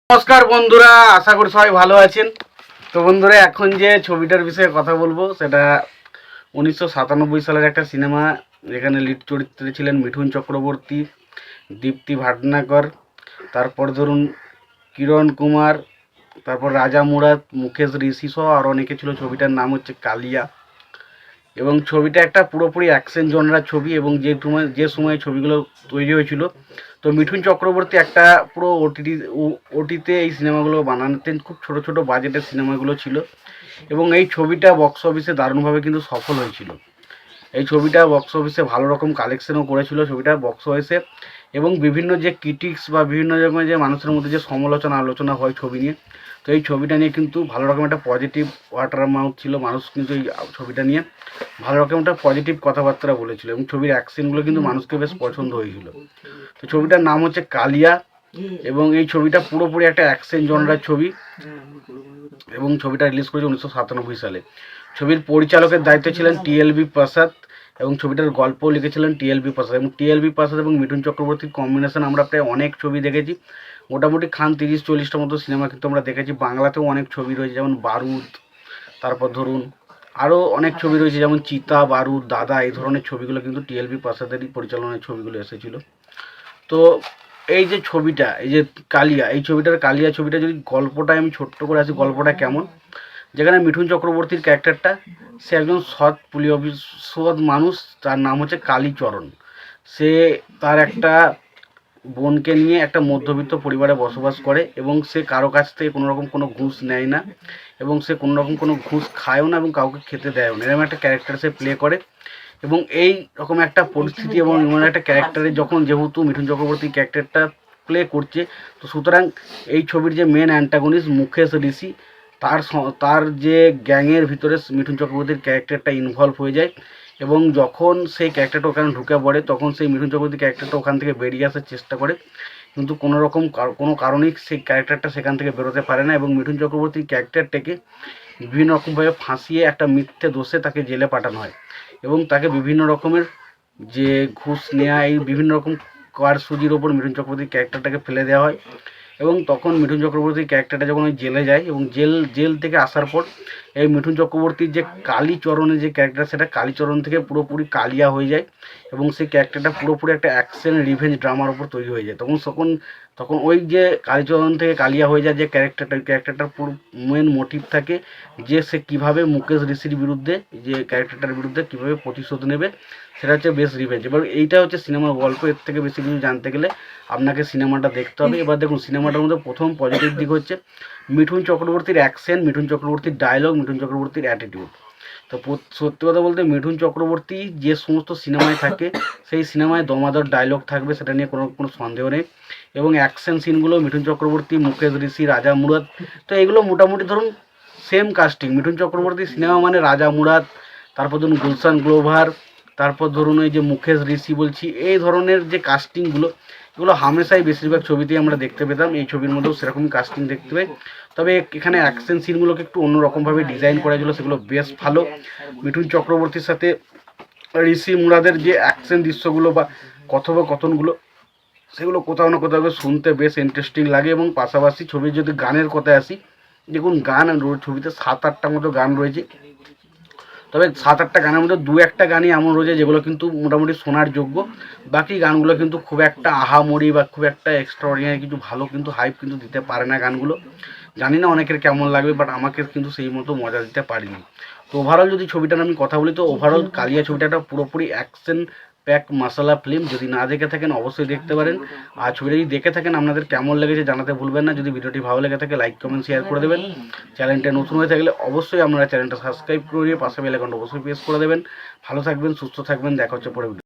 নমস্কার বন্ধুরা, আশা করি সবাই ভালো আছেন। তো বন্ধুরা, এখন যে ছবিটার বিষয়ে কথা বলবো সেটা 1997 সালের একটা সিনেমা, যেখানে লিড চরিত্রে ছিলেন মিঠুন চক্রবর্তী, দীপ্তি ভাটনাগর, তারপর ধরুন কিরণ কুমার, তারপর রাজা মুরাদ, মুকেশ ঋষি সহ আরও অনেকে ছিল। ছবিটার নাম হচ্ছে কালিয়া। এবং ছবিটা একটা পুরোপুরি অ্যাকশন জনরার ছবি, এবং যে সময় ছবিগুলো তৈরি হয়েছিল, তো মিঠুন চক্রবর্তী একটা পুরো ওটিতে এই সিনেমাগুলো বানাতেন। খুব ছোট ছোট বাজেটের সিনেমাগুলো ছিল, এবং এই ছবিটা বক্স অফিসে দারুণভাবে কিন্তু সফল হয়েছিল। এই ছবিটা বক্স অফিসে ভালো রকম কালেকশনও করেছিল ছবিটা বক্স অফিসে। এবং বিভিন্ন যে ক্রিটিক্স বা বিভিন্ন রকমের যে মানুষের মধ্যে যে সমালোচনা আলোচনা হয় ছবি নিয়ে, তো এই ছবিটা নিয়ে কিন্তু ভালো রকম একটা পজিটিভ ওয়াটার মাউথ ছিল। মানুষ কিন্তু এই ছবিটা নিয়ে ভালো রকম একটা পজিটিভ কথাবার্তা বলেছিল, এবং ছবির অ্যাকশনগুলো কিন্তু মানুষকে বেশ পছন্দ হয়েছিল। তো ছবিটার নাম হচ্ছে কালিয়া, এবং এই ছবিটা পুরোপুরি একটা অ্যাকশন জনরার ছবি, এবং ছবিটা রিলিজ করেছে 1997 সালে। ছবির পরিচালকের দায়িত্বে ছিলেন টিএলবি প্রসাদ, এবং ছবিটার গল্প লিখেছিলেন টিএলবি প্রসাদ। এবং টিএলবি প্রসাদ এবং মিঠুন চক্রবর্তীর কম্বিনেশন আমরা প্রায় অনেক ছবি দেখেছি। মোটামুটি খান 30-40টা মতো সিনেমা কিন্তু আমরা দেখেছি। বাংলাতেও অনেক ছবি রয়েছে, যেমন বারুদ, তারপর ধরুন আরও অনেক ছবি রয়েছে, যেমন চিতা, বারুদ, দাদা, এই ধরনের ছবিগুলো কিন্তু টিএলবি প্রসাদেরই পরিচালনায় ছবিগুলো এসেছিলো। তো এই যে ছবিটা, এই যে কালিয়া, এই কালিয়া ছবিটা যদি গল্পটা আমি ছোট্ট করে আসি, গল্পটা কেমন, যেখানে মিঠুন চক্রবর্তীর ক্যারেক্টারটা, সে একজন সৎ পুলিশ সৎ মানুষ, তার নাম হচ্ছে কালীচরণ। সে তার একটা বোনকে নিয়ে একটা মধ্যবিত্ত পরিবারে বসবাস করে, এবং সে কারো কাছ থেকে কোনো রকম কোনো ঘুষ নেয় না, এবং সে কোনো রকম কোনো ঘুষ খায়ও না, এবং কাউকে খেতে দেয়ও না। এরকম একটা ক্যারেক্টার সে প্লে করে। এবং এই রকম একটা পরিস্থিতি এবং এমন একটা ক্যারেক্টারে যখন, যেহেতু মিঠুন চক্রবর্তী ক্যারেক্টারটা প্লে করছে, তো সুতরাং এই ছবির যে মেন অ্যান্টাগনিস্ট মুকেশ ঋষি, তার যে গ্যাংয়ের ভিতরে মিঠুন চক্রবর্তীর ক্যারেক্টারটা ইনভলভ হয়ে যায়। এবং যখন সেই ক্যারেক্টারটা ওখানে ঢুকে পড়ে, তখন সেই মিঠুন চক্রবর্তীর ক্যারেক্টারটা ওখান থেকে বেরিয়ে আসার চেষ্টা করে, কিন্তু কোনো কারণেই সেই ক্যারেক্টারটা সেখান থেকে বেরোতে পারে না। এবং মিঠুন চক্রবর্তীর ক্যারেক্টারটাকে বিভিন্ন রকমভাবে ফাঁসিয়ে একটা মিথ্যে দোষে তাকে জেলে পাঠানো হয়, এবং তাকে বিভিন্ন রকমের যে ঘুষ নেওয়া, এই বিভিন্ন রকম কারসুজির ওপর মিঠুন চক্রবর্তীর ক্যারেক্টারটাকে ফেলে দেওয়া হয়। এবং তখন মিঠুন চক্রবর্তীর ক্যারেক্টারটা যখন ওই জেলে যায়, এবং জেল থেকে আসার পর এই মিঠুন চক্রবর্তীর যে কালীচরণের যে ক্যারেক্টার, সেটা কালীচরণ থেকে পুরোপুরি কালিয়া হয়ে যায়, এবং সেই ক্যারেক্টারটা পুরোপুরি একটা অ্যাকশন রিভেঞ্জ ড্রামার ওপর তৈরি হয়ে যায়। তখন ওই যে কালীচরণ থেকে কালিয়া হয়ে যায় যে ক্যারেক্টারটা, ওই ক্যারেক্টারটার পুরো মেন মোটিভ থাকে যে সে কীভাবে মুকেশ ঋষির বিরুদ্ধে, যে ক্যারেক্টারটার বিরুদ্ধে কীভাবে প্রতিশোধ নেবে, সেটা হচ্ছে বেশ রিভেঞ্জ। এবার এইটা হচ্ছে সিনেমার গল্প। এর থেকে বেশি কিছু জানতে গেলে আপনাকে সিনেমাটা দেখতে হবে। এবার দেখুন, সিনেমাটার মধ্যে প্রথম পজিটিভ দিক হচ্ছে মিঠুন চক্রবর্তীর অ্যাকশন, মিঠুন চক্রবর্তীর ডায়লগ, মিঠুন চক্রবর্তীর অ্যাটিটিউড। তো সত্যি কথা বলতে মিঠুন চক্রবর্তী যে সমস্ত সিনেমায় থাকে, সেই সিনেমায় দমাদর ডায়লগ থাকবে, সেটা নিয়ে কোনো সন্দেহ নেই। এবং অ্যাকশন সিনগুলো মিঠুন চক্রবর্তী, মুকেশ ঋষি, রাজা মুরাদ, তো এগুলো মোটামুটি ধরুন সেম কাস্টিং। মিঠুন চক্রবর্তীর সিনেমা মানে রাজা মুরাদ, তারপর ধরুন গুলশান গ্লোভার, তারপর ধরুন এই যে মুকেশ ঋষি বলছি, এই ধরনের যে কাস্টিংগুলো, এগুলো হামেশাই বেশিরভাগ ছবিতেই আমরা দেখতে পেতাম। এই ছবির মধ্যেও সেরকমই কাস্টিং দেখতে পাই। তবে এখানে অ্যাকশন সিনগুলোকে একটু অন্যরকমভাবে ডিজাইন করা হয়েছিল, সেগুলো বেশ ভালো। মিঠুন চক্রবর্তীর সাথে ঋষি মুরাদের যে অ্যাকশন দৃশ্যগুলো বা কথোপকথনগুলো, সেগুলো কোথাও না কোথাও শুনতে বেশ ইন্টারেস্টিং লাগে। এবং পাশাপাশি ছবির যদি গানের কথায় আসি, দেখুন গান ছবিতে 7-8টা মতো গান রয়েছে। তবে 7-8টা গানের মধ্যে 2-1টা গানই এমন রয়েছে যেগুলো কিন্তু মোটামুটি শোনার যোগ্য। বাকি গানগুলো কিন্তু খুব একটা আহামরি বা খুব একটা এক্সট্রাঅর্ডিনারি কিছু ভালো কিন্তু হাইপ কিন্তু দিতে পারে না গানগুলো। জানি না অনেকের কেমন লাগবে, বাট আমাকে কিন্তু সেই মতো মজা দিতে পারিনি। তো ওভারঅল যদি ছবিটার আমি কথা বলি, তো ওভারঅল কালিয়া ছবিটা একটা পুরোপুরি অ্যাকশন প্যাক মশলা ফিল্ম। যদি না দেখে থাকেন অবশ্যই দেখতে পারেন। আর ছবিটা যদি দেখে থাকেন আপনাদের কেমন লেগেছে জানাতে ভুলবেন না। যদি ভিডিওটি ভালো লেগে থাকে লাইক কমেন্ট শেয়ার করে দেবেন। চ্যানেলটা নতুন হয়ে থাকলে অবশ্যই আপনারা চ্যানেলটা সাবস্ক্রাইব করে পাশে বেল আইকনটা অবশ্যই প্রেস করে দেবেন। ভালো থাকবেন, সুস্থ থাকবেন, দেখা হচ্ছে পরে ভিডিও।